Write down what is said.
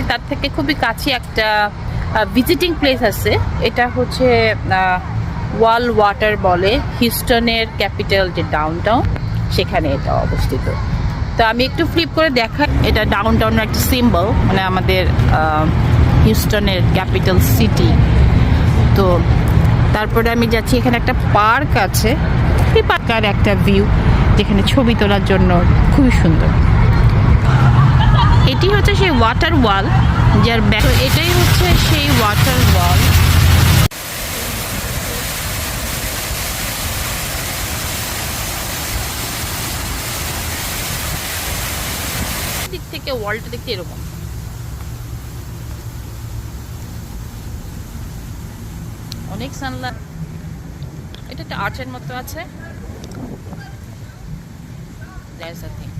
তার থেকে খুবই কাছে একটা ভিজিটিং প্লেস আছে। এটা হচ্ছে ওয়াল ওয়াটার বলে, হিউস্টনের ক্যাপিটাল যে ডাউনটাউন, সেখানে এটা অবস্থিত। তো আমি একটু ফ্লিপ করে দেখাই। এটা ডাউনটাউনের একটা সিম্বল, মানে আমাদের হিউস্টনের ক্যাপিটাল সিটি। তো তারপরে আমি যাচ্ছি, এখানে একটা পার্ক আছে, এই পার্কের একটা ভিউ যেখানে ছবি তোলার জন্য খুবই সুন্দর। এটি হচ্ছে সেই ওয়াটার ওয়াল, যার এটাই হচ্ছে সেই ওয়াটার ওয়াল। দিক থেকে ওয়ালটা দেখতে এরকম। অনেক সানলাইট, এটা একটা আর্চের মতো আছে। There's a thing.